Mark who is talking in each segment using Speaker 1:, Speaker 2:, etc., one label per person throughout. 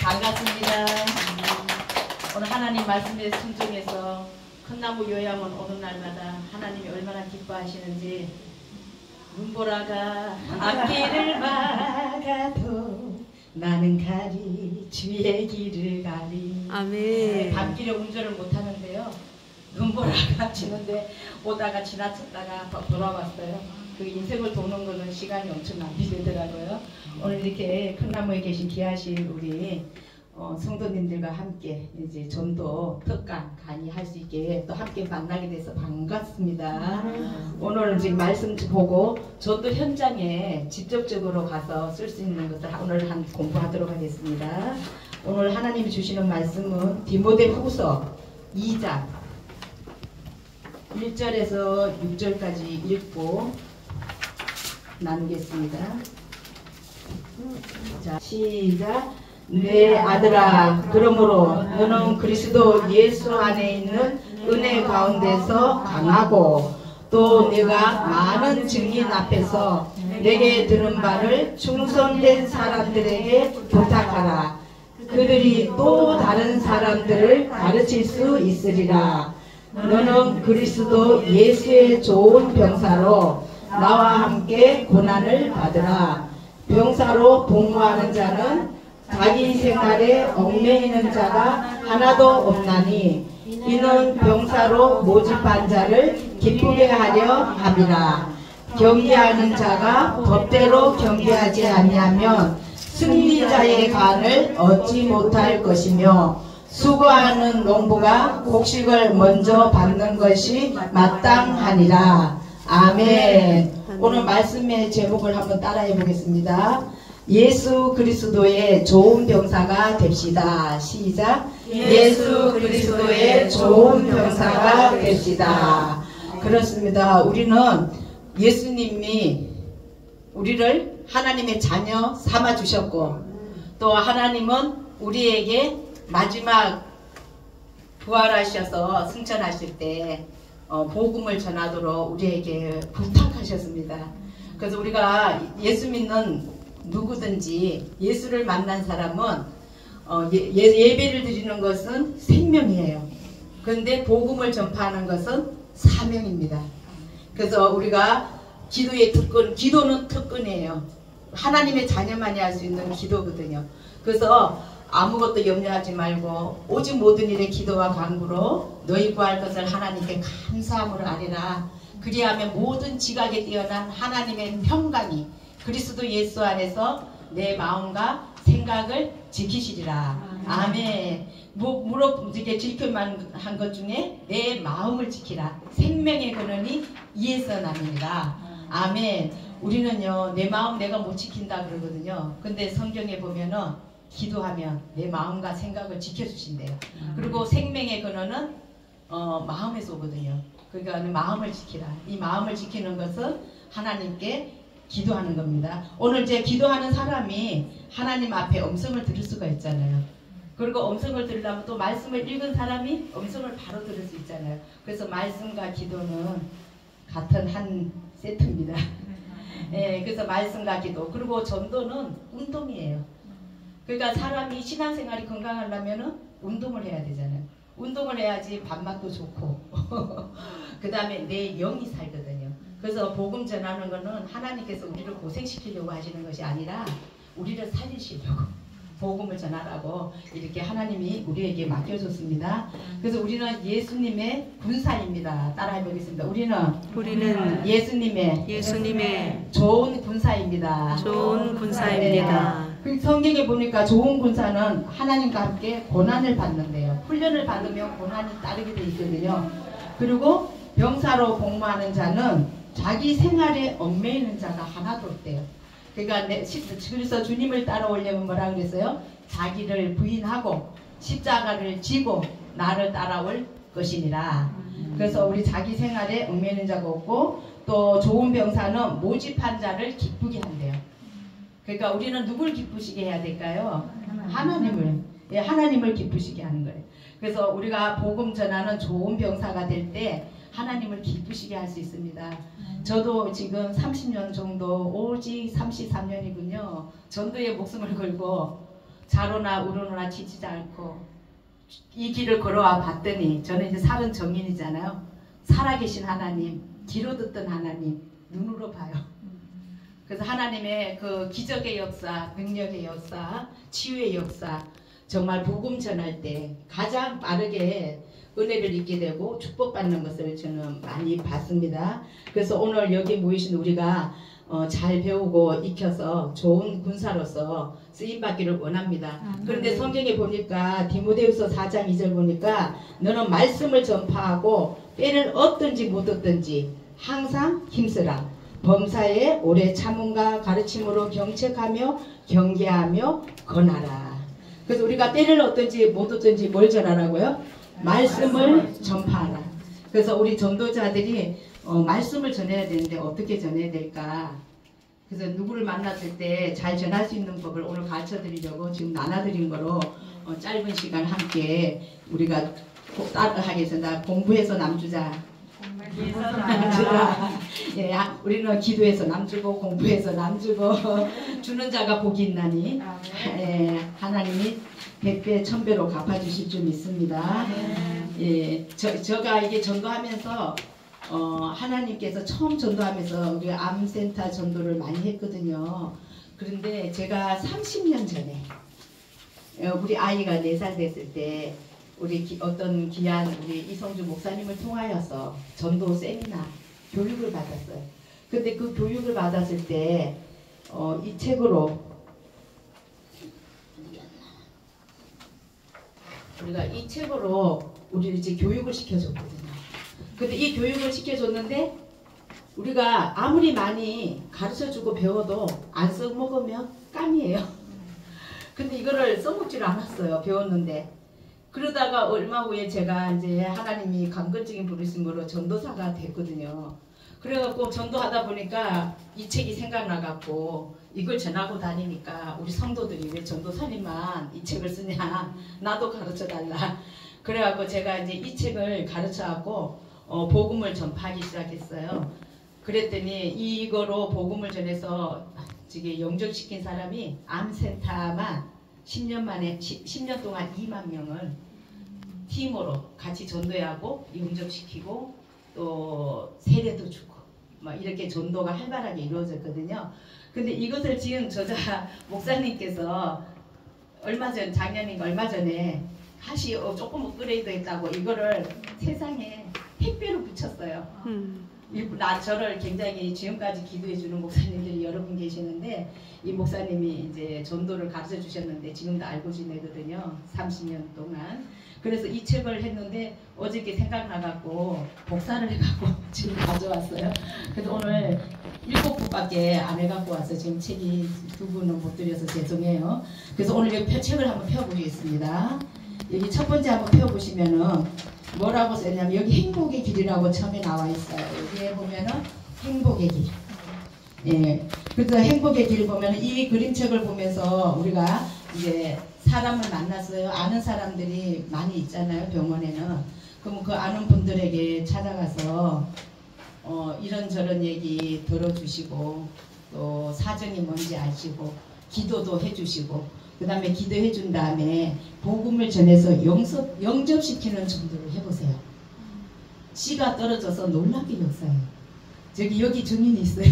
Speaker 1: 반갑습니다. 오늘 하나님 말씀에 순종해서 큰나무 요양원 오는 날마다 하나님이 얼마나 기뻐하시는지 눈보라가 앞길을 막아도 나는 가리 주의 길을 가리.
Speaker 2: 아멘.
Speaker 1: 밤길에 운전을 못하는데요. 눈보라가 지는데 오다가 지나쳤다가 돌아왔어요. 그 인생을 도는 거는 시간이 엄청 낭비되더라고요. 오늘 이렇게 큰 나무에 계신 귀하신 우리 성도님들과 함께 이제 전도 특강 강의할 수 있게 또 함께 만나게 돼서 반갑습니다. 오늘 지금 말씀 보고 전도 현장에 직접적으로 가서 쓸 수 있는 것을 오늘 공부하도록 하겠습니다. 오늘 하나님이 주시는 말씀은 디모데후서 2장 1절에서 6절까지 읽고 나누겠습니다. 자, 시작. 내 아들아, 그러므로 너는 그리스도 예수 안에 있는 은혜 가운데서 강하고 또 네가 많은 증인 앞에서 내게 들은 바를 충성된 사람들에게 부탁하라. 그들이 또 다른 사람들을 가르칠 수 있으리라. 너는 그리스도 예수의 좋은 병사로 나와 함께 고난을 받으라. 병사로 복무하는 자는 자기 생활에 얽매이는 자가 하나도 없나니 이는 병사로 모집한 자를 기쁘게 하려 함이라. 경계하는 자가 법대로 경계하지 아니하면 승리자의 간을 얻지 못할 것이며 수고하는 농부가 곡식을 먼저 받는 것이 마땅하니라. 아멘. 오늘 말씀의 제목을 한번 따라해 보겠습니다. 예수 그리스도의 좋은 병사가 됩시다. 시작. 예수 그리스도의 좋은 병사가 됩시다. 그렇습니다. 우리는 예수님이 우리를 하나님의 자녀 삼아 주셨고 또 하나님은 우리에게 마지막 부활하셔서 승천하실 때 복음을 전하도록 우리에게 부탁하셨습니다. 그래서 우리가 예수 믿는 누구든지 예수를 만난 사람은 예배를 드리는 것은 생명이에요. 그런데 복음을 전파하는 것은 사명입니다. 그래서 우리가 기도의 특권, 기도는 특권이에요. 하나님의 자녀만이 할 수 있는 기도거든요. 그래서 아무것도 염려하지 말고 오직 모든 일에 기도와 간구로 너희 구할 것을 하나님께 감사함으로 아뢰라. 그리하면 모든 지각에 뛰어난 하나님의 평강이 그리스도 예수 안에서 내 마음과 생각을 지키시리라. 아멘. 이렇게 지킬만 한 것 중에 내 마음을 지키라. 생명의 근원이 이에서 나느니라. 아멘. 우리는요, 내 마음 내가 못 지킨다 그러거든요. 근데 성경에 보면은 기도하면 내 마음과 생각을 지켜주신대요. 그리고 생명의 근원은 마음에서 오거든요. 그러니까 마음을 지키라. 이 마음을 지키는 것은 하나님께 기도하는 겁니다. 오늘 제 기도하는 사람이 하나님 앞에 음성을 들을 수가 있잖아요. 그리고 음성을 들으려면 또 말씀을 읽은 사람이 음성을 바로 들을 수 있잖아요. 그래서 말씀과 기도는 같은 한 세트입니다. 예, 그래서 말씀과 기도 그리고 전도는 운동이에요. 그러니까 사람이 신앙생활이 건강하려면 운동을 해야 되잖아요. 운동을 해야지 밥맛도 좋고 그 다음에 내 영이 살거든요. 그래서 복음 전하는 거는 하나님께서 우리를 고생시키려고 하시는 것이 아니라 우리를 살리시려고 복음을 전하라고 이렇게 하나님이 우리에게 맡겨줬습니다. 그래서 우리는 예수님의 군사입니다. 따라해 보겠습니다. 우리는 예수님의 좋은 군사입니다.
Speaker 2: 좋은 군사입니다.
Speaker 1: 그 성경에 보니까 좋은 군사는 하나님과 함께 고난을 받는데요. 훈련을 받으면 고난이 따르게 돼 있거든요. 그리고 병사로 복무하는 자는 자기 생활에 얽매이는 자가 하나도 없대요. 그러니까 그래서 주님을 따라오려면 뭐라 그랬어요? 자기를 부인하고 십자가를 지고 나를 따라올 것이니라. 그래서 우리 자기 생활에 얽매이는 자가 없고 또 좋은 병사는 모집한 자를 기쁘게 한대요. 그러니까 우리는 누굴 기쁘시게 해야 될까요? 하나님을. 예, 하나님을 기쁘시게 하는 거예요. 그래서 우리가 복음 전하는 좋은 병사가 될 때 하나님을 기쁘시게 할 수 있습니다. 저도 지금 30년 정도 오직 33년이군요. 전도에 목숨을 걸고 자로나 우르노나 지치지 않고 이 길을 걸어와 봤더니 저는 이제 살은 정인이잖아요. 살아계신 하나님, 귀로 듣던 하나님, 눈으로 봐요. 그래서 하나님의 그 기적의 역사, 능력의 역사, 치유의 역사, 정말 복음 전할 때 가장 빠르게 은혜를 입게 되고 축복받는 것을 저는 많이 봤습니다. 그래서 오늘 여기 모이신 우리가 잘 배우고 익혀서 좋은 군사로서 쓰임받기를 원합니다. 그런데 성경에 보니까 디모데후서 4장 2절 보니까 너는 말씀을 전파하고 때를 얻든지 못 얻든지 항상 힘쓰라. 범사에 오래 참음과 가르침으로 경책하며 경계하며 권하라. 그래서 우리가 때를 얻든지 못 얻든지 뭘 전하라고요? 말씀을 전파하라. 그래서 우리 전도자들이 말씀을 전해야 되는데 어떻게 전해야 될까? 그래서 누구를 만났을 때 잘 전할 수 있는 법을 오늘 가르쳐 드리려고 지금 나눠드린 거로 짧은 시간 함께 우리가 하겠습니다. 공부해서 남주자. 예, 우리는 기도해서 남주고 공부해서 남주고 주는 자가 복이 있나니 예, 하나님이 100배 1000배로 갚아주실 줄 믿습니다. 예, 제가 이게 전도하면서 하나님께서 처음 전도하면서 우리 암센터 전도를 많이 했거든요. 그런데 제가 30년 전에 우리 아이가 4살 됐을 때 우리 어떤 귀한 우리 이성주 목사님을 통하여서 전도 세미나 교육을 받았어요. 근데 그 교육을 받았을 때 이 책으로 우리가 이 책으로 우리를 이제 교육을 시켜줬거든요. 근데 이 교육을 시켜줬는데 우리가 아무리 많이 가르쳐주고 배워도 안 써먹으면 깜이에요. 근데 이거를 써먹지를 않았어요. 배웠는데. 그러다가 얼마 후에 제가 이제 하나님이 강건적인 부르심으로 전도사가 됐거든요. 그래갖고 전도하다 보니까 이 책이 생각나갖고 이걸 전하고 다니니까 우리 성도들이 왜 전도사님만 이 책을 쓰냐, 나도 가르쳐달라. 그래갖고 제가 이제 이 책을 가르쳐갖고 복음을 전파하기 시작했어요. 그랬더니 이거로 복음을 전해서 지금 영접시킨 사람이 암센터만 10년 만에 10년 동안 2만 명을 팀으로 같이 전도하고 영접시키고 또 세례도 주고 막 이렇게 전도가 활발하게 이루어졌거든요. 근데 이것을 지은 저자 목사님께서 작년인가 얼마 전에 다시 조금 업그레이드 했다고 이거를 세상에 택배로 붙였어요. 저를 굉장히 지금까지 기도해 주는 목사님들이 여러 분 계시는데 이 목사님이 이제 전도를 가르쳐 주셨는데 지금도 알고 지내거든요. 30년 동안. 그래서 이 책을 했는데 어저께 생각나갖고 복사를 해갖고 지금 가져왔어요. 그래서 오늘 7부밖에 안 해갖고 와서 지금 책이 2부는 못 드려서 죄송해요. 그래서 오늘 여기 책을 한번 펴보겠습니다. 여기 첫 번째 한번 펴보시면은 뭐라고 써있냐면 여기 행복의 길이라고 처음에 나와 있어요. 여기에 보면은 행복의 길. 예. 그래서 행복의 길 보면은 이 그림책을 보면서 우리가 이제 사람을 만났어요. 아는 사람들이 많이 있잖아요. 병원에는. 그럼 그 아는 분들에게 찾아가서 이런저런 얘기 들어주시고 또 사정이 뭔지 아시고 기도도 해주시고 그 다음에 기도해 준 다음에 복음을 전해서 영접시키는 정도로 해보세요. 씨가 떨어져서 놀랍게 역사해요. 여기 증인이 있어요.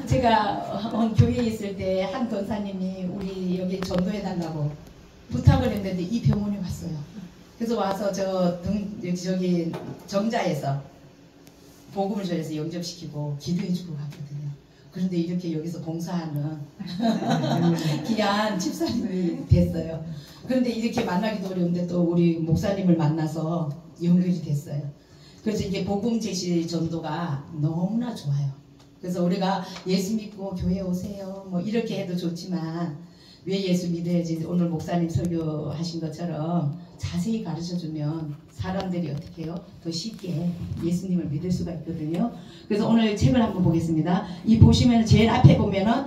Speaker 1: 제가 교회에 있을 때 한 권사님이 우리 여기 전도해달라고 부탁을 했는데 이 병원에 왔어요. 그래서 와서 저기 정자에서 복음을 전해서 영접시키고 기도해주고 갔거든요. 그런데 이렇게 여기서 봉사하는 귀한 집사님이 됐어요. 그런데 이렇게 만나기도 어려운데 또 우리 목사님을 만나서 연결이 됐어요. 그래서 이게 복음 제시 전도가 너무나 좋아요. 그래서 우리가 예수 믿고 교회 오세요 뭐 이렇게 해도 좋지만 왜 예수 믿어야지 오늘 목사님 설교하신 것처럼 자세히 가르쳐주면 사람들이 어떻게 해요? 더 쉽게 예수님을 믿을 수가 있거든요. 그래서 오늘 책을 한번 보겠습니다. 이 보시면 제일 앞에 보면은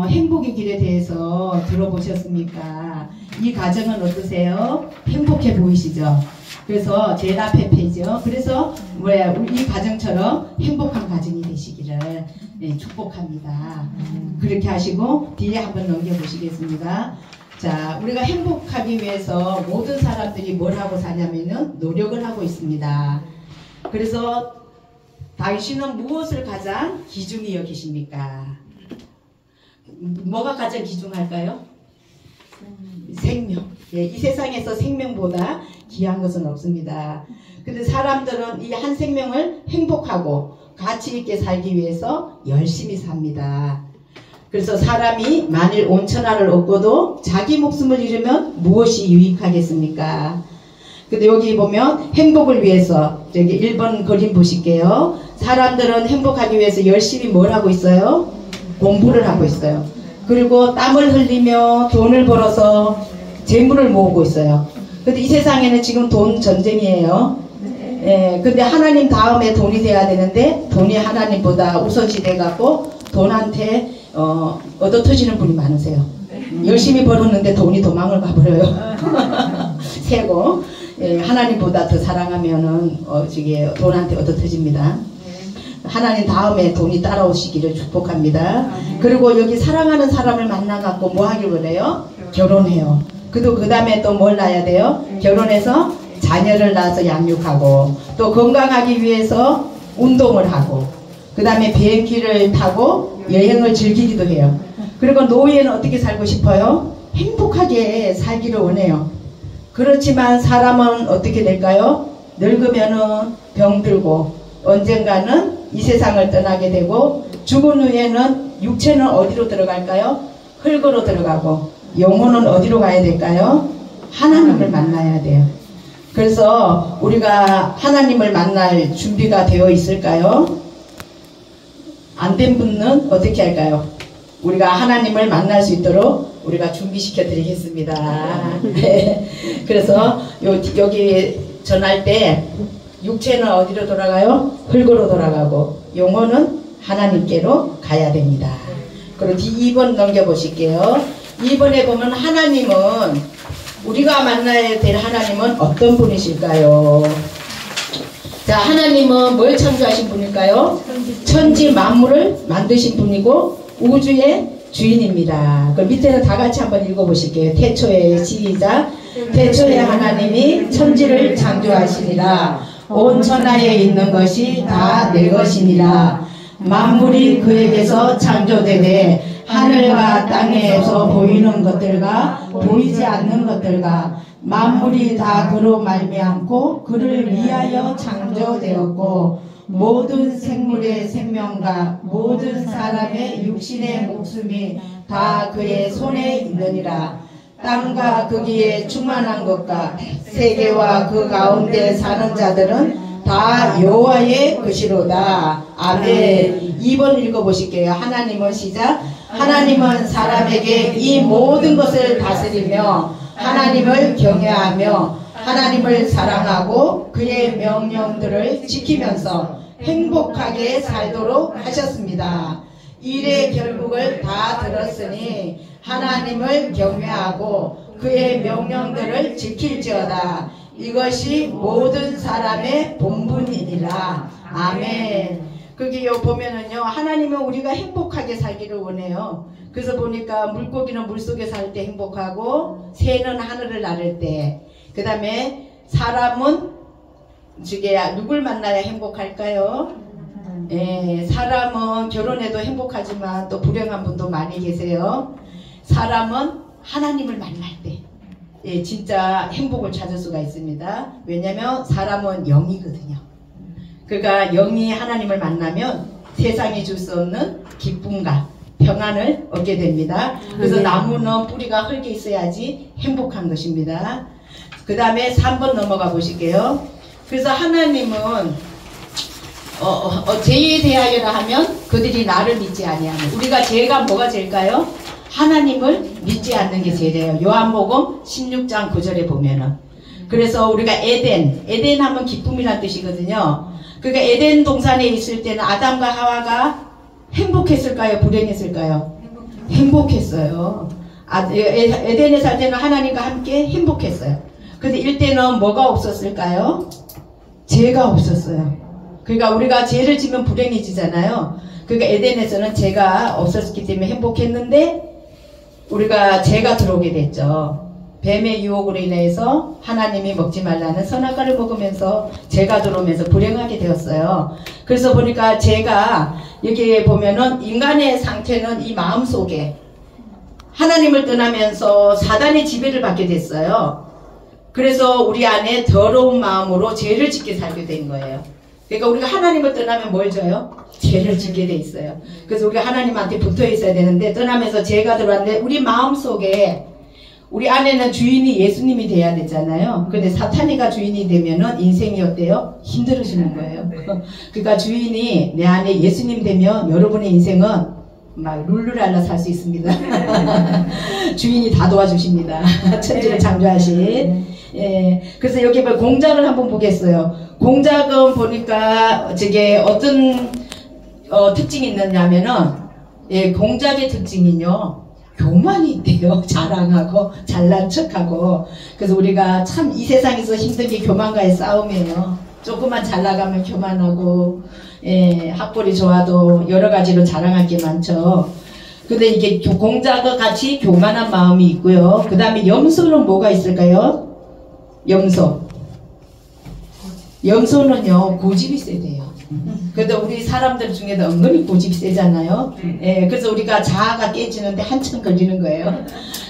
Speaker 1: 행복의 길에 대해서 들어보셨습니까? 이 가정은 어떠세요? 행복해 보이시죠? 그래서 제일 앞에 페이지요. 그래서 이 가정처럼 행복한 가정이 되시기를 축복합니다. 그렇게 하시고 뒤에 한번 넘겨보시겠습니다. 자, 우리가 행복하기 위해서 모든 사람들이 뭘 하고 사냐면은 노력을 하고 있습니다. 그래서 당신은 무엇을 가장 귀중히 여기십니까? 뭐가 가장 귀중할까요? 생명. 예, 이 세상에서 생명보다 귀한 것은 없습니다. 근데 사람들은 이 한 생명을 행복하고 가치 있게 살기 위해서 열심히 삽니다. 그래서 사람이 만일 온천하를 얻고도 자기 목숨을 잃으면 무엇이 유익하겠습니까? 근데 여기 보면 행복을 위해서, 여기 1번 그림 보실게요. 사람들은 행복하기 위해서 열심히 뭘 하고 있어요? 공부를 하고 있어요. 그리고 땀을 흘리며 돈을 벌어서 재물을 모으고 있어요. 근데 이 세상에는 지금 돈 전쟁이에요. 예, 근데 하나님 다음에 돈이 돼야 되는데 돈이 하나님보다 우선시 돼갖고 돈한테 얻어 터지는 분이 많으세요. 열심히 벌었는데 돈이 도망을 가버려요. 세고 예, 하나님보다 더 사랑하면은 저기 돈한테 얻어 터집니다. 하나님 다음에 돈이 따라오시기를 축복합니다. 그리고 여기 사랑하는 사람을 만나갖고 뭐 하길 원해요? 결혼해요. 그 다음에 또 뭘 낳아야 돼요? 결혼해서 자녀를 낳아서 양육하고, 또 건강하기 위해서 운동을 하고, 그 다음에 비행기를 타고 여행을 즐기기도 해요. 그리고 노예는 어떻게 살고 싶어요? 행복하게 살기를 원해요. 그렇지만 사람은 어떻게 될까요? 늙으면은 병들고 언젠가는 이 세상을 떠나게 되고, 죽은 후에는 육체는 어디로 들어갈까요? 흙으로 들어가고, 영혼은 어디로 가야 될까요? 하나님을 만나야 돼요. 그래서 우리가 하나님을 만날 준비가 되어 있을까요? 안 된 분은 어떻게 할까요? 우리가 하나님을 만날 수 있도록 우리가 준비시켜 드리겠습니다. 네. 그래서 여기 전할 때 육체는 어디로 돌아가요? 흙으로 돌아가고 영혼은 하나님께로 가야 됩니다. 그리고 2번 넘겨보실게요. 2번에 보면 하나님은, 우리가 만나야 될 하나님은 어떤 분이실까요? 자, 하나님은 뭘 창조하신 분일까요? 천지 만물을 만드신 분이고 우주의 주인입니다. 그 밑에는 다 같이 한번 읽어보실게요. 태초에, 시작. 태초에 하나님이 천지를 창조하시니라. 온 천하에 있는 것이 다 내 것이니라. 만물이 그에게서 창조되되 하늘과 땅에서 보이는 것들과 보이지 않는 것들과 만물이 다 그로 말미암고 그를 위하여 창조되었고, 모든 생물의 생명과 모든 사람의 육신의 목숨이 다 그의 손에 있느니라. 땅과 거기에 충만한 것과 세계와 그 가운데 사는 자들은 다 여호와의 것이로다. 아멘. 2번 읽어보실게요. 하나님은, 시작. 하나님은 사람에게 이 모든 것을 다스리며 하나님을 경외하며 하나님을 사랑하고 그의 명령들을 지키면서 행복하게 살도록 하셨습니다. 일의 결국을 다 들었으니 하나님을 경외하고 그의 명령들을 지킬지어다. 이것이 모든 사람의 본분이니라. 아멘. 거기요 보면은요, 하나님은 우리가 행복하게 살기를 원해요. 그래서 보니까 물고기는 물속에 살 때 행복하고 새는 하늘을 나를 때, 그 다음에 사람은 누굴 만나야 행복할까요? 예, 사람은 결혼해도 행복하지만 또 불행한 분도 많이 계세요. 사람은 하나님을 만날 때, 예, 진짜 행복을 찾을 수가 있습니다. 왜냐하면 사람은 영이거든요. 그러니까 영이 하나님을 만나면 세상이 줄 수 없는 기쁨과 평안을 얻게 됩니다. 그래서 나무는 뿌리가 흙에 있어야지 행복한 것입니다. 그 다음에 3번 넘어가 보실게요. 그래서 하나님은 죄에 대하여라 하면 그들이 나를 믿지 아니하는, 우리가 죄가 뭐가 죄일까요? 하나님을 믿지 않는 게 죄래요. 요한복음 16장 9절에 보면은. 그래서 우리가 에덴 하면 기쁨이란 뜻이거든요. 그러니까 에덴 동산에 있을 때는 아담과 하와가 행복했을까요? 불행했을까요? 행복했어요. 에덴에 살 때는 하나님과 함께 행복했어요. 근데 이때는 뭐가 없었을까요? 죄가 없었어요. 그러니까 우리가 죄를 지면 불행해지잖아요. 그러니까 에덴에서는 죄가 없었기 때문에 행복했는데 우리가 죄가 들어오게 됐죠. 뱀의 유혹으로 인해서 하나님이 먹지 말라는 선악과를 먹으면서 죄가 들어오면서 불행하게 되었어요. 그래서 보니까 죄가 여기 보면은 인간의 상태는 이 마음속에 하나님을 떠나면서 사단의 지배를 받게 됐어요. 그래서 우리 안에 더러운 마음으로 죄를 짓게 살게 된 거예요. 그러니까 우리가 하나님을 떠나면 뭘 져요? 죄를 짓게 돼 있어요. 그래서 우리가 하나님한테 붙어 있어야 되는데 떠나면서 죄가 들어왔는데 우리 마음속에 우리 안에는 주인이 예수님이 돼야 되잖아요. 근데 사탄이가 주인이 되면은 인생이 어때요? 힘들어지는 거예요. 그러니까 주인이 내 안에 예수님 되면 여러분의 인생은 막 룰루랄라 살 수 있습니다. 주인이 다 도와주십니다. 천지를 창조하신. 예. 그래서 여기 공작을 한번 보겠어요. 공작은 보니까 저게 어떤 특징이 있느냐면은 예, 공작의 특징은요. 교만이 있대요. 자랑하고 잘난 척하고. 그래서 우리가 참 이 세상에서 힘든 게 교만과의 싸움이에요. 조금만 잘 나가면 교만하고 예, 학벌이 좋아도 여러 가지로 자랑할 게 많죠. 근데 이게 공작과 같이 교만한 마음이 있고요. 그 다음에 염소는 뭐가 있을까요? 염소는요 고집이 세대요. 근데 우리 사람들 중에도 은근히 고집이 세잖아요. 예, 그래서 우리가 자아가 깨지는데 한참 걸리는 거예요.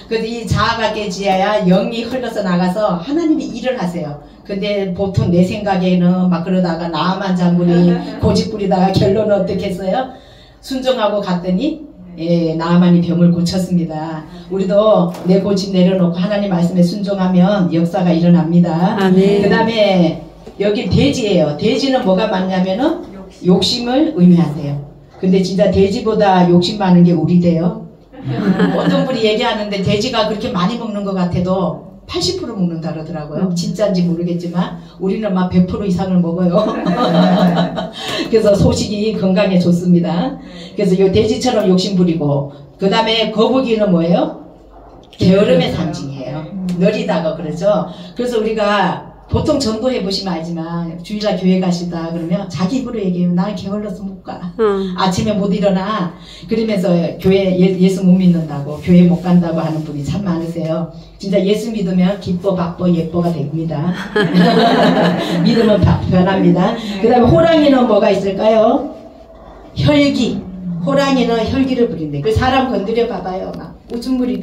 Speaker 1: 그래서 이 자아가 깨지어야 영이 흘러서 나가서 하나님이 일을 하세요. 근데 보통 내 생각에는 막 그러다가 나만 장군이 고집 부리다가 결론은 어떻게 했어요? 순종하고 갔더니 예, 나만이 병을 고쳤습니다. 우리도 내 고집 내려놓고 하나님 말씀에 순종하면 역사가 일어납니다.
Speaker 2: 아멘.
Speaker 1: 그 다음에 여기 돼지예요. 돼지는 뭐가 많냐면은 욕심을 의미한대요. 근데 진짜 돼지보다 욕심 많은 게 우리 돼요. 어떤 분이 얘기하는데 돼지가 그렇게 많이 먹는 것 같아도 80% 먹는다 그러더라고요. 진짜인지 모르겠지만 우리는 막 100% 이상을 먹어요. 그래서 소식이 건강에 좋습니다. 그래서 이 돼지처럼 욕심 부리고 그 다음에 거북이는 뭐예요? 게으름의 상징이에요. 느리다고 그러죠. 그래서 우리가 보통 전도해 보시면 알지만 주일날 교회 가시다 그러면 자기 입으로 얘기해요. 나는 게을러서 못 가. 아침에 못 일어나. 그러면서 교회 예수 못 믿는다고 교회 못 간다고 하는 분이 참 많으세요. 진짜 예수 믿으면 기뻐 바뻐 예뻐가 됩니다. 믿으면 변합니다. 그 다음에 호랑이는 뭐가 있을까요? 혈기. 호랑이는 혈기를 부린대. 그 사람 건드려 봐봐요. 막 우중물이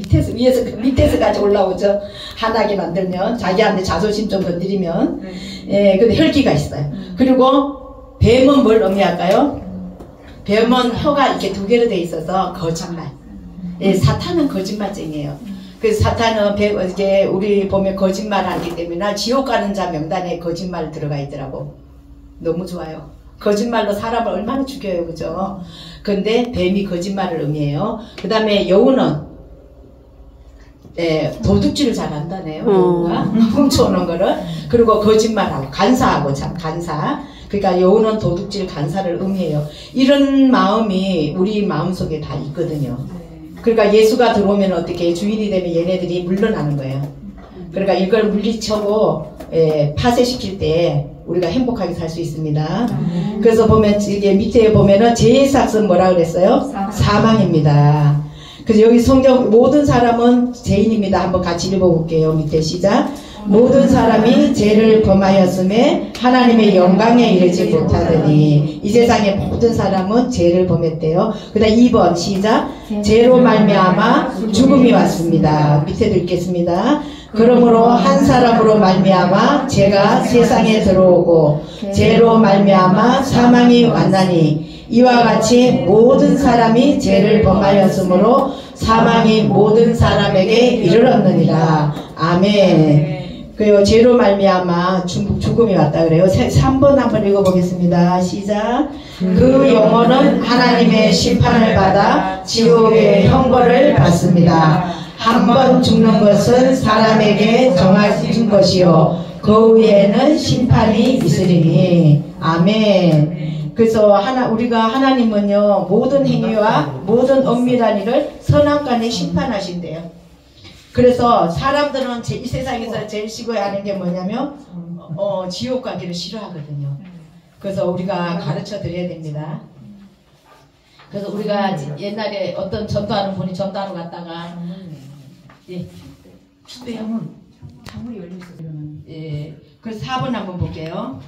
Speaker 1: 밑에서까지 올라오죠. 화나게 만들면 자기한테 자존심 좀 건드리면. 예, 근데 혈기가 있어요. 그리고 뱀은 뭘 의미할까요? 뱀은 혀가 이렇게 두 개로 돼 있어서 거짓말. 예, 사탄은 거짓말쟁이에요. 그래서 사탄은 이게 우리 보면 거짓말하기 때문에 지옥 가는 자 명단에 거짓말 들어가 있더라고. 너무 좋아요. 거짓말로 사람을 얼마나 죽여요, 그죠? 근데 뱀이 거짓말을 의미해요. 그 다음에 여우는 예, 도둑질을 잘 한다네요. 여우가 훔쳐오는 거를. 그리고 거짓말하고 간사하고 참 간사. 그러니까 여우는 도둑질 간사를 의미해요. 이런 마음이 우리 마음속에 다 있거든요. 그러니까 예수가 들어오면 어떻게 주인이 되면 얘네들이 물러나는 거예요. 그러니까 이걸 물리쳐고 예, 파쇄시킬 때 우리가 행복하게 살 수 있습니다. 그래서 보면 이게 밑에 보면은 죄의 삭은 뭐라 그랬어요? 사망입니다. 그래서 여기 성경 모든 사람은 죄인입니다. 한번 같이 읽어볼게요. 밑에 시작. 모든 사람이 죄를 범하였음에 하나님의 영광에 이르지 못하더니 이 세상의 모든 사람은 죄를 범했대요. 그 다음 2번 시작. 죄로 말미암아 죽음이 왔습니다. 밑에도 읽겠습니다. 그러므로 한 사람으로 말미암아 죄가 세상에 들어오고 죄로 말미암아 사망이 왔나니 이와 같이 모든 사람이 죄를 범하였으므로 사망이 모든 사람에게 이르렀느니라. 아멘. 그리고 죄로 말미암아 죽음이 왔다 그래요. 3번 한번 읽어보겠습니다. 시작. 그 영혼은 하나님의 심판을 받아 지옥의 형벌을 받습니다. 한 번 죽는 것은 사람에게 정해진 것이요 그 후에는 심판이 있으리니. 아멘. 그래서 우리가 하나님은요 모든 행위와 모든 엄밀한 일을 선악간에 심판하신대요. 그래서 사람들은 이 세상에서 제일 싫어하는 게 뭐냐면 지옥 가기를 싫어하거든요. 그래서 우리가 가르쳐 드려야 됩니다. 그래서 우리가 옛날에 어떤 전도하는 분이 전도하러 갔다가 예, 창문이 열려 있어요. 예, 그래서 4번 한번 볼게요.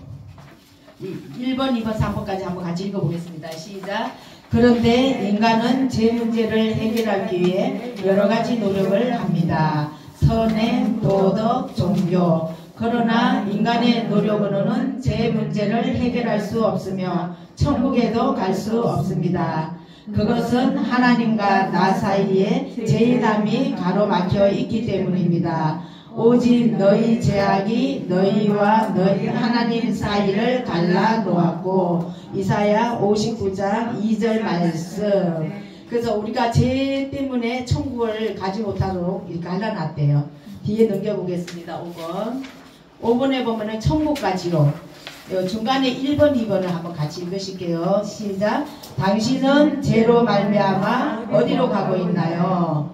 Speaker 1: 1번, 2번, 3번까지 한번 같이 읽어보겠습니다. 시작. 그런데 인간은 제 문제를 해결하기 위해 여러 가지 노력을 합니다. 선행, 도덕, 종교. 그러나 인간의 노력으로는 제 문제를 해결할 수 없으며 천국에도 갈 수 없습니다. 그것은 하나님과 나 사이에 제의담이 가로막혀 있기 때문입니다. 오직 너희 죄악이 너희와 너희 하나님 사이를 갈라놓았고. 이사야 59장 2절 말씀. 그래서 우리가 죄 때문에 천국을 가지 못하도록 갈라놨대요. 뒤에 넘겨보겠습니다. 5번. 5번에 보면은 천국과 지옥. 중간에 1번, 2번을 한번 같이 읽으실게요. 시작. 당신은 죄로 말미암아 어디로 가고 있나요?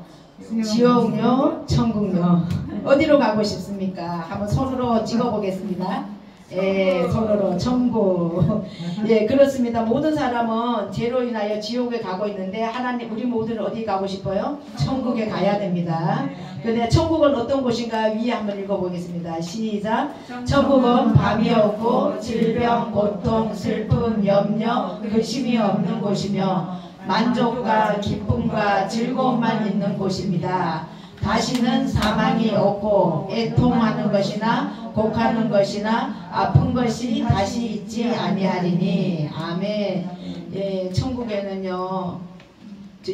Speaker 1: 지옥요, 천국요. 어디로 가고 싶습니까? 한번 손으로 찍어보겠습니다. 예, 손으로 천국. 예, 그렇습니다. 모든 사람은 죄로 인하여 지옥에 가고 있는데 하나님, 우리 모두는 어디 가고 싶어요? 천국에 가야 됩니다. 근데 천국은 어떤 곳인가 위에 한번 읽어보겠습니다. 시작. 천국은 밤이 없고 질병, 고통, 슬픔, 염려, 근심이 없는 곳이며 만족과 기쁨과 즐거움만 있는 곳입니다. 다시는 사망이 없고 애통하는 것이나 곡하는 것이나 아픈 것이 다시 있지 아니하리니. 아멘. 예, 천국에는요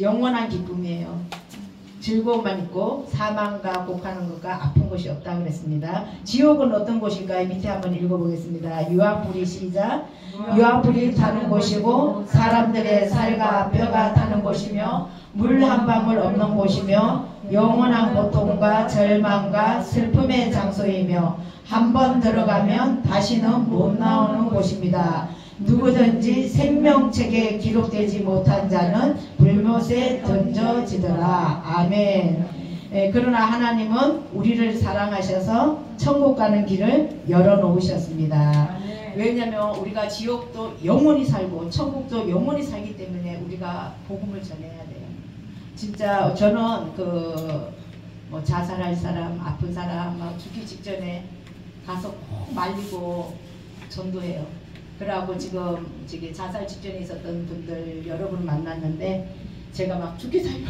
Speaker 1: 영원한 기쁨이에요. 즐거움만 있고 사망과 곡하는 것과 아픈 것이 없다고 그랬습니다. 지옥은 어떤 곳일까요? 밑에 한번 읽어보겠습니다. 유황불이. 시작. 유황불이 타는 곳이고 사람들의 살과 뼈가 타는 곳이며 물 한 방울 없는 곳이며 영원한 고통과 절망과 슬픔의 장소이며 한 번 들어가면 다시는 못 나오는 곳입니다. 누구든지 생명책에 기록되지 못한 자는 불못에 던져지더라. 아멘. 예, 그러나 하나님은 우리를 사랑하셔서 천국 가는 길을 열어놓으셨습니다. 왜냐하면 우리가 지옥도 영원히 살고 천국도 영원히 살기 때문에 우리가 복음을 전해야 돼요. 진짜 저는 뭐 자살할 사람, 아픈 사람 막 죽기 직전에 가서 꼭 말리고 전도해요. 그러고 지금 자살 직전에 있었던 분들 여러분 만났는데 제가 막 죽기 살려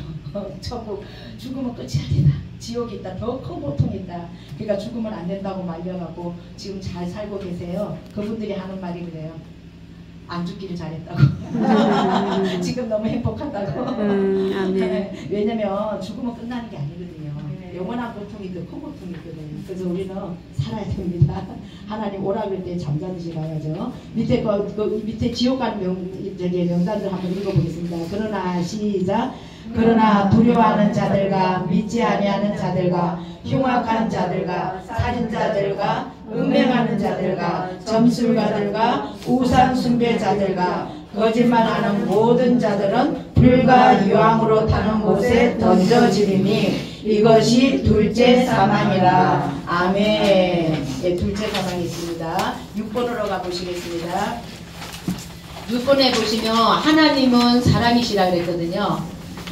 Speaker 1: 천국 죽으면 끝이 아니다. 지옥이 있다. 더 큰 고통이 있다. 그러니까 죽으면 안 된다고 말려가고 지금 잘 살고 계세요. 그분들이 하는 말이 그래요. 안 죽기를 잘했다고. 지금 너무 행복하다고. 왜냐면 죽으면 끝나는 게 아니거든요. 영원한 고통이 더 큰 고통이 있거든요. 그래서 우리는 살아야 됩니다. 하나님 오라 그럴 때 잠자듯이 가야죠. 밑에 밑에 지옥 가는 명단들 한번 읽어보겠습니다. 그러나 시작. 그러나 두려워하는 자들과 믿지 아니하는 자들과 흉악한 자들과 살인자들과 음행하는 자들과 점술가들과 우상 숭배자들과 거짓말하는 모든 자들은 불과 유황으로 타는 못에 던져지리니 이것이 둘째 사망이라. 아멘. 네, 둘째 사망이 있습니다. 6번으로 가보시겠습니다. 6번에 보시면 하나님은 사랑이시라 그랬거든요.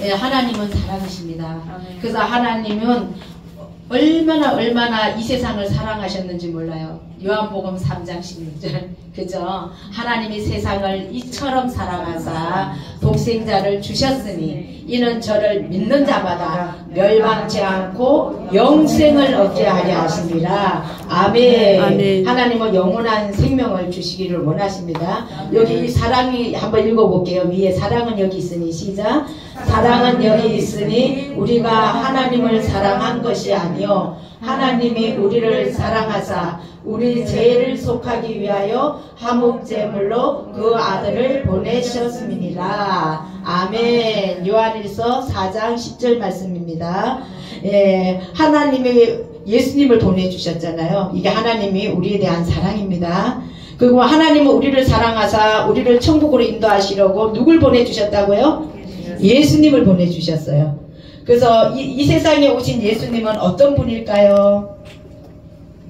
Speaker 1: 네, 하나님은 사랑이십니다. 그래서 하나님은 얼마나 이 세상을 사랑하셨는지 몰라요. 요한복음 3장 16절. 그죠? 하나님이 세상을 이처럼 사랑하사 독생자를 주셨으니 이는 저를 믿는 자마다 멸망치 않고 영생을 얻게 하려 하십니다. 아멘. 아멘. 하나님은 영원한 생명을 주시기를 원하십니다. 여기 사랑이 한번 읽어볼게요. 위에 사랑은 여기 있으니 시작. 사랑은 여기 있으니 우리가 하나님을 사랑한 것이 아니요 하나님이 우리를 사랑하사 우리 죄를 속하기 위하여 화목제물로 그 아들을 보내셨음이니라. 아멘. 요한일서 4장 10절 말씀입니다. 예, 하나님이 예수님을 보내주셨잖아요. 이게 하나님이 우리에 대한 사랑입니다. 그리고 하나님은 우리를 사랑하사 우리를 천국으로 인도하시려고 누굴 보내주셨다고요? 예수님을 보내주셨어요. 그래서 이 세상에 오신 예수님은 어떤 분일까요?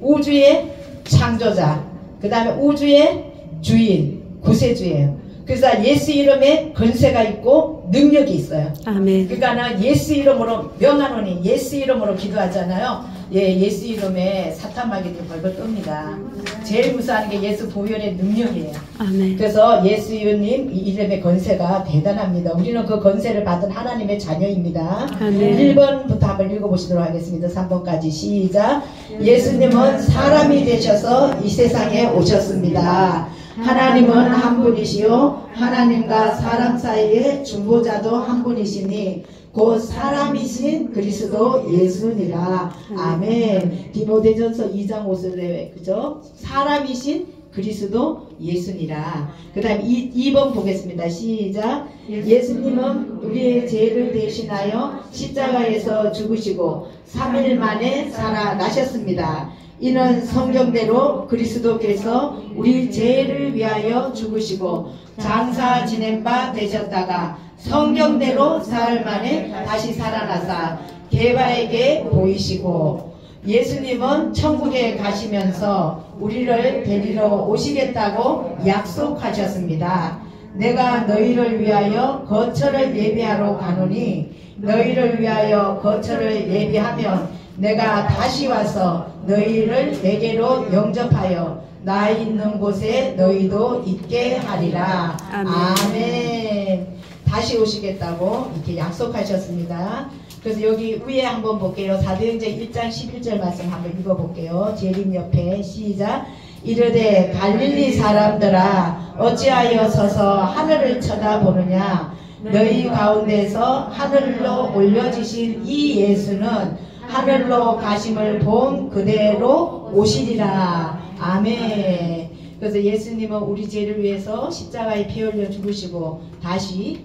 Speaker 1: 우주의 창조자, 그 다음에 우주의 주인, 구세주예요. 그래서 예수 이름에 권세가 있고 능력이 있어요.
Speaker 2: 아멘.
Speaker 1: 그러니까 예수 이름으로 명하노니 예수 이름으로 기도하잖아요. 예, 예수 이름에 사탄 마귀들이 벌벌 뜹니다. 제일 무서워하는 게 예수 보혈의 능력이에요.
Speaker 2: 아멘.
Speaker 1: 그래서 예수님 이름의 권세가 대단합니다. 우리는 그 권세를 받은 하나님의 자녀입니다.
Speaker 2: 아멘.
Speaker 1: 1번부터 한번 읽어보시도록 하겠습니다. 3번까지 시작. 예수님은 사람이 되셔서 이 세상에 오셨습니다. 하나님은 한 분이시요 하나님과 사람 사이의 중보자도 한 분이시니 곧 사람이신 그리스도 예수니라. 아멘. 디모데전서 2장 5절에 그죠? 사람이신 그리스도 예수니라. 그 다음에 2번 보겠습니다. 시작. 예수님은 우리의 죄를 대신하여 십자가에서 죽으시고 3일 만에 살아나셨습니다. 이는 성경대로 그리스도께서 우리 죄를 위하여 죽으시고 장사 지낸 바 되셨다가 성경대로 사흘 만에 다시 살아나사 게바에게 보이시고 예수님은 천국에 가시면서 우리를 데리러 오시겠다고 약속하셨습니다. 내가 너희를 위하여 거처를 예비하러 가노니 너희를 위하여 거처를 예비하면 내가 다시 와서 너희를 내게로 영접하여 나 있는 곳에 너희도 있게 하리라. 아멘. 다시 오시겠다고 이렇게 약속하셨습니다. 그래서 여기 위에 한번 볼게요. 사도행전 1장 11절 말씀 한번 읽어볼게요. 재림 옆에 시작. 이르되 갈릴리 사람들아 어찌하여 서서 하늘을 쳐다보느냐. 너희 가운데서 하늘로 올려지신 이 예수는 하늘로 가심을 본 그대로 오시리라. 아멘. 그래서 예수님은 우리 죄를 위해서 십자가에 피 흘려 죽으시고 다시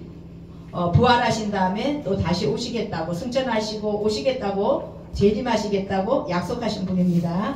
Speaker 1: 부활하신 다음에 또 다시 오시겠다고 승천하시고 오시겠다고 재림하시겠다고 약속하신 분입니다.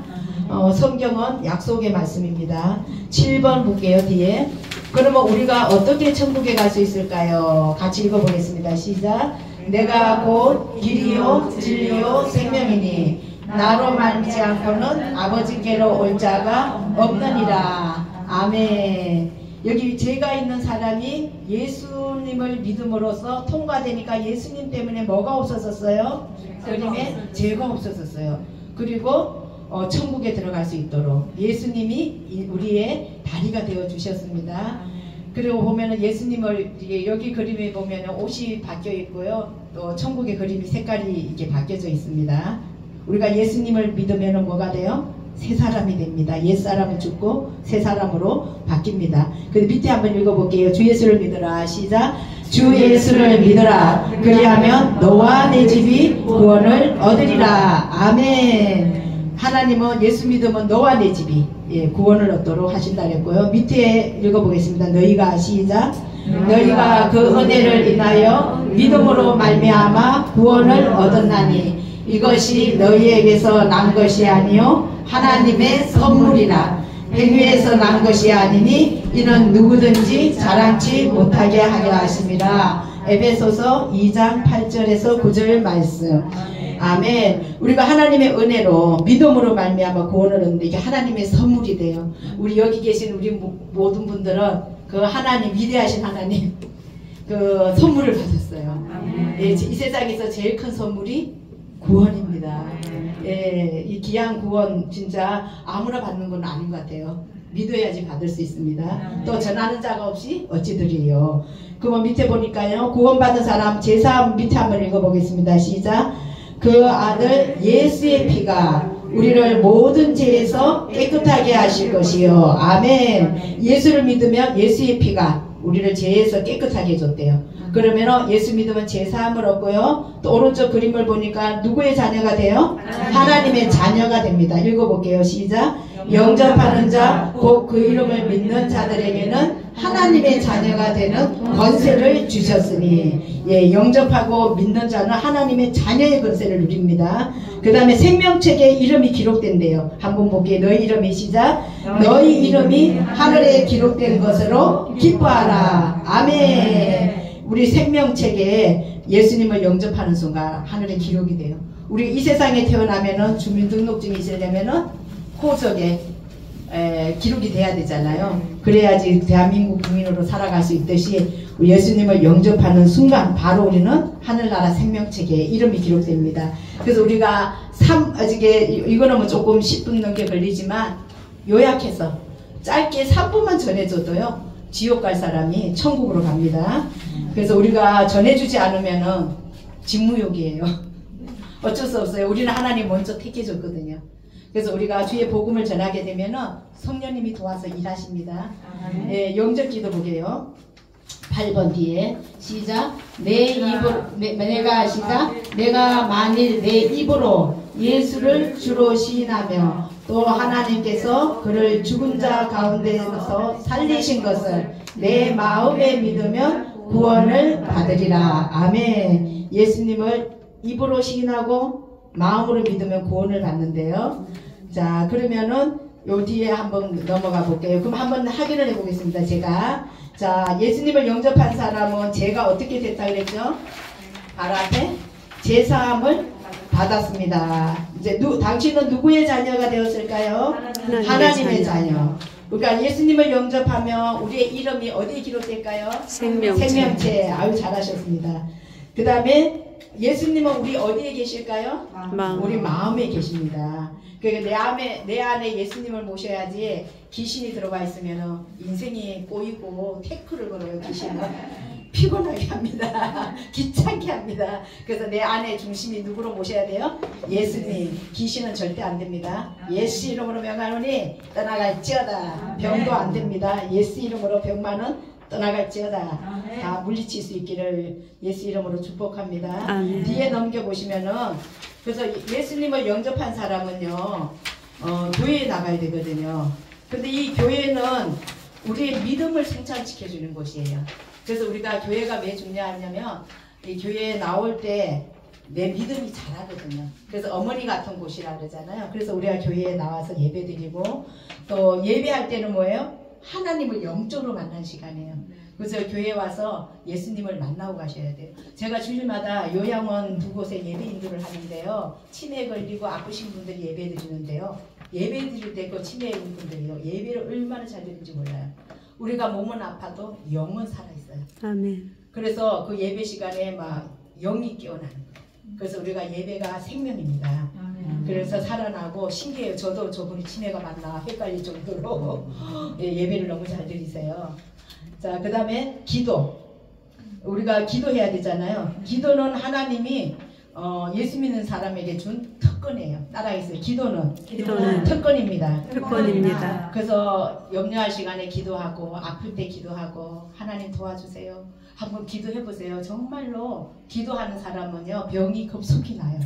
Speaker 1: 성경은 약속의 말씀입니다. 7번 볼게요. 뒤에. 그러면 우리가 어떻게 천국에 갈 수 있을까요? 같이 읽어보겠습니다. 시작. 내가 곧 길이요 진리요 생명이니 나로 말미지 않고는 아버지께로 올 자가 없느니라. 아멘. 여기 죄가 있는 사람이 예수님을 믿음으로써 통과되니까 예수님 때문에 뭐가 없어졌어요? 그림에 죄가 없어졌어요. 그리고 천국에 들어갈 수 있도록 예수님이 우리의 다리가 되어 주셨습니다. 그리고 보면은 예수님을 여기 그림에 보면은 옷이 바뀌어 있고요. 또 천국의 그림이 색깔이 이렇게 바뀌어져 있습니다. 우리가 예수님을 믿으면은 뭐가 돼요? 새 사람이 됩니다. 옛 사람은 죽고 새 사람으로 바뀝니다. 그리고 밑에 한번 읽어볼게요. 주 예수를 믿으라. 시작. 주 예수를 믿으라. 그리하면 너와 내 집이 구원을 얻으리라. 아멘. 하나님은 예수 믿으면 너와 내 집이 구원을 얻도록 하신다 그랬고요. 밑에 읽어보겠습니다. 너희가 시작. 너희가 그 은혜를 인하여 믿음으로 말미암아 구원을 얻었나니 이것이 너희에게서 난 것이 아니요 하나님의 선물이라. 행위에서 난 것이 아니니 이는 누구든지 자랑치 못하게 하려 하심이라. 에베소서 2장 8절에서 9절 말씀. 아멘. 우리가 하나님의 은혜로 믿음으로 말미암아 구원을 얻는데 이게 하나님의 선물이 돼요. 우리 여기 계신 우리 모든 분들은 그 하나님, 위대하신 하나님 그 선물을 받았어요. 예, 이 세상에서 제일 큰 선물이 구원입니다. 예, 이 귀한 구원 진짜 아무나 받는 건 아닌 것 같아요. 믿어야지 받을 수 있습니다. 또 전하는 자가 없이 어찌 드리요. 그러면 밑에 보니까요. 구원받은 사람 제사함 밑에 한번 읽어보겠습니다. 시작. 그 아들 예수의 피가 우리를 모든 죄에서 깨끗하게 하실 것이요. 아멘. 예수를 믿으면 예수의 피가 우리를 죄에서 깨끗하게 해줬대요. 그러면 예수 믿으면 죄사함을 얻고요. 또 오른쪽 그림을 보니까 누구의 자녀가 돼요? 하나님의 자녀가 됩니다. 읽어볼게요. 시작. 영접하는 자, 곧 그 이름을 믿는 자들에게는 하나님의 자녀가 되는 권세를 주셨으니, 예, 영접하고 믿는 자는 하나님의 자녀의 권세를 누립니다. 그 다음에 생명책에 이름이 기록된대요. 한번 볼게요. 너희 이름이 시작. 너희 이름이 하늘에 기록된 것으로 기뻐하라. 아멘. 우리 생명책에 예수님을 영접하는 순간 하늘에 기록이 돼요. 우리 이 세상에 태어나면은 주민등록증이 있으려면은 호적에 기록이 돼야 되잖아요. 그래야지 대한민국 국민으로 살아갈 수 있듯이 예수님을 영접하는 순간 바로 우리는 하늘나라 생명책에 이름이 기록됩니다. 그래서 우리가 이거는 뭐 조금 10분 넘게 걸리지만 요약해서 짧게 3분만 전해줘도요 지옥 갈 사람이 천국으로 갑니다. 그래서 우리가 전해주지 않으면은 직무욕이에요. 어쩔 수 없어요. 우리는 하나님 먼저 택해줬거든요. 그래서 우리가 주의 복음을 전하게 되면은 성령님이 도와서 일하십니다. 예, 영접 기도 보게요. 8번 뒤에 시작. 내가 만일 내 입으로 예수를 주로 시인하며 또 하나님께서 그를 죽은 자 가운데서 살리신 것을 내 마음에 믿으면 구원을 받으리라. 아멘. 예수님을 입으로 시인하고 마음으로 믿으면 구원을 받는데요. 자, 그러면은 요 뒤에 한번 넘어가 볼게요. 그럼 한번 확인을 해보겠습니다. 제가 자, 예수님을 영접한 사람은 제가 어떻게 됐다 그랬죠? 바로 앞에 제사함을 받았습니다. 이제 당신은 누구의 자녀가 되었을까요? 하나님의 자녀. 그러니까 예수님을 영접하면 우리의 이름이 어디에 기록될까요? 생명체. 아유, 잘하셨습니다. 그 다음에 예수님은 우리 어디에 계실까요? 우리 마음에 계십니다. 그러니까 내 안에 예수님을 모셔야지 귀신이 들어가 있으면 인생이 꼬이고 태클을 걸어요. 귀신은 피곤하게 합니다. 귀찮게 합니다. 그래서 내 안에 중심이 누구로 모셔야 돼요? 예수님. 귀신은 절대 안 됩니다. 예수 이름으로 명하노니 떠나갈지어다. 병도 안 됩니다. 예수 이름으로 병만은 떠나갈지어다. 다 물리칠 수 있기를 예수 이름으로 축복합니다.
Speaker 2: 아멘.
Speaker 1: 뒤에 넘겨보시면은 그래서 예수님을 영접한 사람은요 교회에 나가야 되거든요. 근데 이 교회는 우리의 믿음을 성장시켜주는 곳이에요. 그래서 우리가 교회가 왜 중요하냐면 이 교회에 나올 때 내 믿음이 자라거든요. 그래서 어머니 같은 곳이라 그러잖아요. 그래서 우리가 교회에 나와서 예배드리고 또 예배할 때는 뭐예요? 하나님을 영적으로 만난 시간이에요. 그래서 교회에 와서 예수님을 만나고 가셔야 돼요. 제가 주일마다 요양원 두 곳에 예배 인도를 하는데요. 치매 걸리고 아프신 분들이 예배 드리는데요. 예배 드릴 때 그 치매 있는 분들이요. 예배를 얼마나 잘 드리는지 몰라요. 우리가 몸은 아파도 영은 살아있어요.
Speaker 2: 아멘.
Speaker 1: 그래서 그 예배 시간에 막 영이 깨어나는 거예요. 그래서 우리가 예배가 생명입니다. 그래서 살아나고 신기해요. 저도 저분이 치매가 맞나 헷갈릴 정도로 예배를 너무 잘 드리세요. 자, 그 다음에 기도. 우리가 기도해야 되잖아요. 기도는 하나님이 예수 믿는 사람에게 준 특권이에요. 따라하겠어요. 기도는 특권입니다.
Speaker 2: 특권입니다.
Speaker 1: 그래서 염려할 시간에 기도하고 아플 때 기도하고 하나님 도와주세요. 한번 기도해보세요. 정말로 기도하는 사람은요 병이 급속히 나요.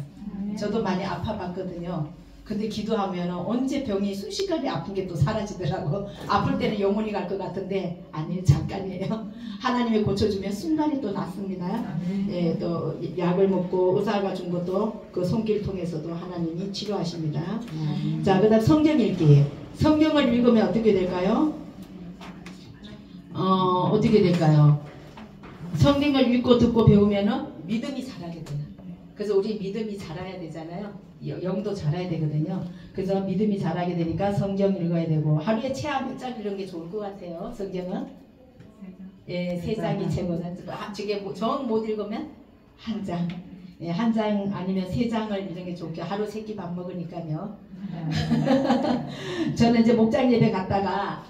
Speaker 1: 저도 많이 아파봤거든요. 근데 기도하면 언제 병이 순식간에 아픈 게 또 사라지더라고. 아플 때는 영원히 갈 것 같은데 아니에요. 잠깐이에요. 하나님이 고쳐주면 순간에 또 낫습니다. 예, 또 약을 먹고 의사가 준 것도 그 손길 통해서도 하나님이 치료하십니다. 자, 그 다음 성경 읽기. 성경을 읽으면 어떻게 될까요? 어떻게 될까요? 성경을 읽고 듣고 배우면은 믿음이 자라게 돼요. 그래서 우리 믿음이 자라야 되잖아요. 영도 자라야 되거든요. 그래서 믿음이 자라게 되니까 성경 읽어야 되고 하루에 채한 몇 장 이런 게 좋을 것 같아요. 성경은 예, 3장이 최고다. 저게 정 못 읽으면 한 장. 예, 한 장 아니면 3장을 읽는 게 좋게. 하루 3끼 밥 먹으니까요. 저는 이제 목장 예배 갔다가 다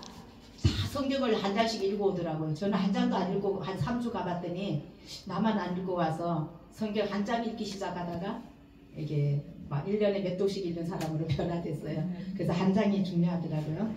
Speaker 1: 성경을 한 장씩 읽고 오더라고요. 저는 한 장도 안 읽고 한 3주 가봤더니 나만 안 읽고 와서 성경 한 장 읽기 시작하다가 이게 막 1년에 몇 독씩 읽는 사람으로 변화됐어요. 그래서 한 장이 중요하더라고요.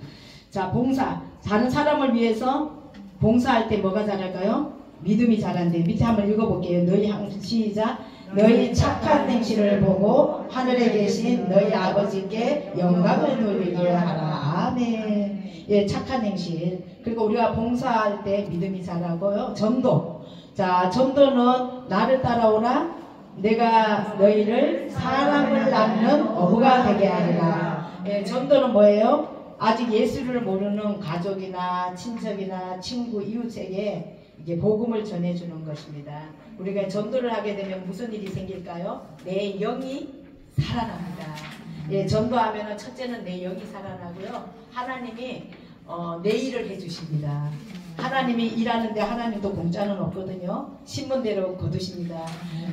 Speaker 1: 자, 봉사. 다른 사람을 위해서 봉사할 때 뭐가 자랄까요? 믿음이 자란대. 밑에 한번 읽어볼게요. 너희 시작. 너희 착한 행실을 보고 하늘에 계신 너희 아버지께 영광을 돌리게 하라. 아멘. 예, 착한 행실. 그리고 우리가 봉사할 때 믿음이 자라고요. 전도. 자, 전도는 나를 따라오라. 내가 너희를 사람을 낳는 어부가 되게 하리라. 예, 전도는 뭐예요? 아직 예수를 모르는 가족이나 친척이나 친구, 이웃에게 이게 복음을 전해주는 것입니다. 우리가 전도를 하게 되면 무슨 일이 생길까요? 내 영이 살아납니다. 예, 전도하면은 첫째는 내 영이 살아나고요. 하나님이 내 일을 해주십니다. 하나님이 일하는데 하나님도 공짜는 없거든요. 신문대로 거두십니다.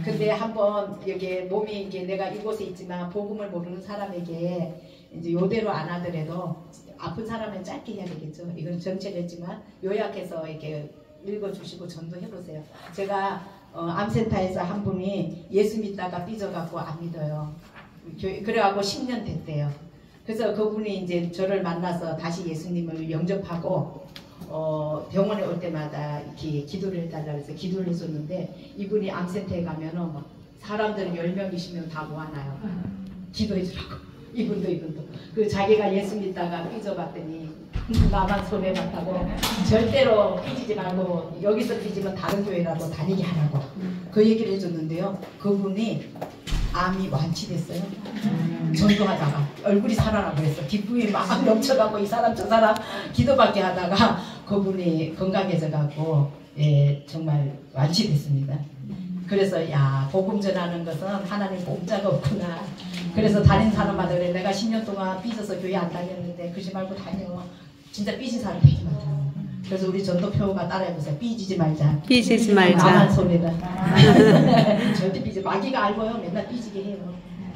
Speaker 1: 근데 한번 여기 몸이 이게 내가 이곳에 있지만 복음을 모르는 사람에게 이제 요대로 안 하더라도 아픈 사람은 짧게 해야 되겠죠. 이건 정체를 했지만 요약해서 이렇게 읽어주시고 전도해보세요. 제가 암센터에서 한 분이 예수 믿다가 삐져갖고 안 믿어요. 그래갖고 10년 됐대요. 그래서 그분이 이제 저를 만나서 다시 예수님을 영접하고 병원에 올 때마다 이렇게 기도를 해달라고 해서 기도를 해줬는데 이분이 암센터에 가면은 막 사람들은 10명이시면 다 모아놔요. 기도해주라고. 이분도. 그 자기가 예수 믿다가 삐져봤더니 나만 손해봤다고 절대로 삐지지 말고 여기서 삐지면 다른 교회라도 다니게 하라고 그 얘기를 해줬는데요. 그분이 암이 완치됐어요. 전도하다가 얼굴이 살아나고 그랬어. 기쁨이 막 넘쳐가고 이 사람 저 사람 기도받게 하다가 그분이 건강해져가고 예, 정말 완치됐습니다. 그래서 야 복음 전하는 것은 하나님 공짜가 없구나. 그래서 다른 사람마다 그래 내가 10년 동안 삐져서 교회 안 다녔는데 그러지 말고 다녀. 진짜 삐진 사람 되게 많아요. 그래서 우리 전도표가 따라해보세요. 삐지지 말자.
Speaker 2: 삐지지 말자.
Speaker 1: 나만 손해다. 절대 삐지. 마귀가 알고요. 맨날 삐지게 해요.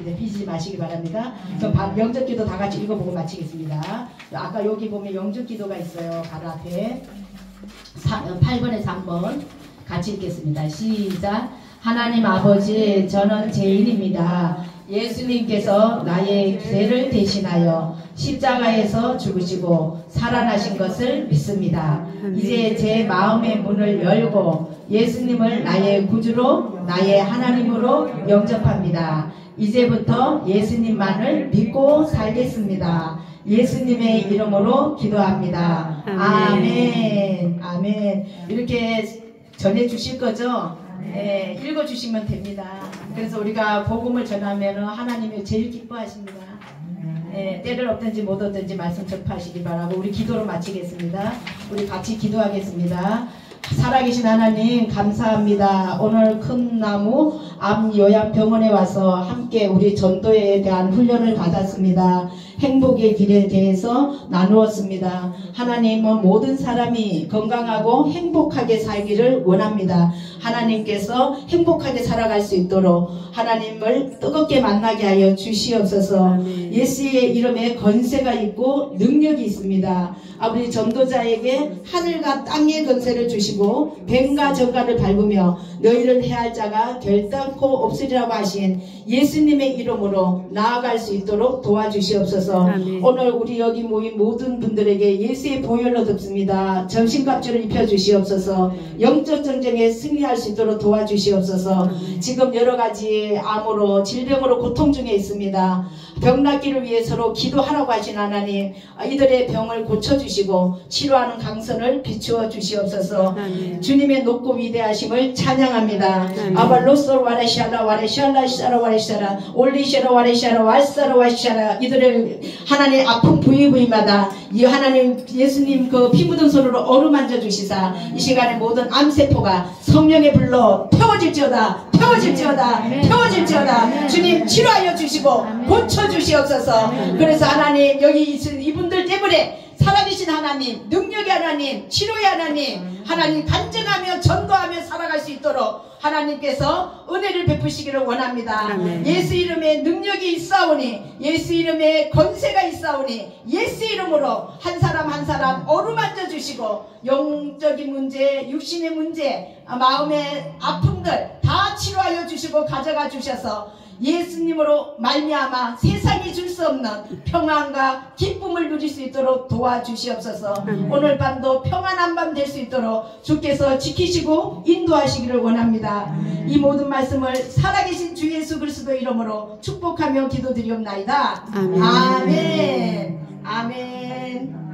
Speaker 1: 이제 삐지지 마시기 바랍니다. 그럼 영접기도 다 같이 읽어보고 마치겠습니다. 아까 여기 보면 영접기도가 있어요. 바로 앞에 8번에서 3번 같이 읽겠습니다. 시작. 하나님 아버지, 저는 죄인입니다. 예수님께서 나의 죄를 대신하여 십자가에서 죽으시고 살아나신 것을 믿습니다. 이제 제 마음의 문을 열고 예수님을 나의 구주로 나의 하나님으로 영접합니다. 이제부터 예수님만을 믿고 살겠습니다. 예수님의 이름으로 기도합니다. 아멘. 아멘. 이렇게 전해 주실 거죠? 네, 읽어주시면 됩니다. 그래서 우리가 복음을 전하면 하나님이 제일 기뻐하십니다. 네, 때를 얻든지 못 얻든지 말씀 전파하시기 바라고 우리 기도로 마치겠습니다. 우리 같이 기도하겠습니다. 살아계신 하나님 감사합니다. 오늘 큰 나무 암요양병원에 와서 함께 우리 전도에 대한 훈련을 받았습니다. 행복의 길에 대해서 나누었습니다. 하나님은 모든 사람이 건강하고 행복하게 살기를 원합니다. 하나님께서 행복하게 살아갈 수 있도록 하나님을 뜨겁게 만나게 하여 주시옵소서. 예수의 이름에 권세가 있고 능력이 있습니다. 아버지 전도자에게 하늘과 땅의 권세를 주시고 뱀과 저가를 밟으며 너희를 해할 자가 결단코 없으리라고 하신 예수님의 이름으로 나아갈 수 있도록 도와주시옵소서. 아멘. 오늘 우리 여기 모인 모든 분들에게 예수의 보혈로 듣습니다. 전신갑주를 입혀주시옵소서. 영적 전쟁에 승리할 수 있도록 도와주시옵소서. 지금 여러가지 암으로 질병으로 고통 중에 있습니다. 병 낫기를 위해서로 기도하라고 하신 하나님, 이들의 병을 고쳐주시고 치료하는 강선을 비추어 주시옵소서. 아멘. 주님의 높고 위대하심을 찬양합니다. 아발로스로 와레샤라 와레샤라 샤라 와레샤라 올리샤라 와레샤라 왈사라 와샤라. 이들을 하나님 아픈 부위마다 이 하나님 예수님 그 피 묻은 손으로 어루만져 주시사 이 시간에 모든 암세포가 성령의 불로 태워질지어다. 태워질지어다. 주님 치료하여 주시고 고쳐 주시옵소서. 그래서 하나님 여기 있은 이분들 때문에 살아계신 하나님, 능력의 하나님, 치료의 하나님 간증하며 전도하며 살아갈 수 있도록 하나님께서 은혜를 베푸시기를 원합니다. 아멘. 예수 이름에 능력이 있사오니 예수 이름에 권세가 있사오니 예수 이름으로 한 사람 한 사람 어루만져 주시고 영적인 문제, 육신의 문제, 마음의 아픔들 다 치료하여 주시고 가져가 주셔서 예수님으로 말미암아 세상이 줄 수 없는 평안과 기쁨을 누릴 수 있도록 도와주시옵소서. 오늘 밤도 평안한 밤 될 수 있도록 주께서 지키시고 인도하시기를 원합니다. 이 모든 말씀을 살아계신 주 예수 그리스도 이름으로 축복하며 기도드리옵나이다. 아멘. 아멘.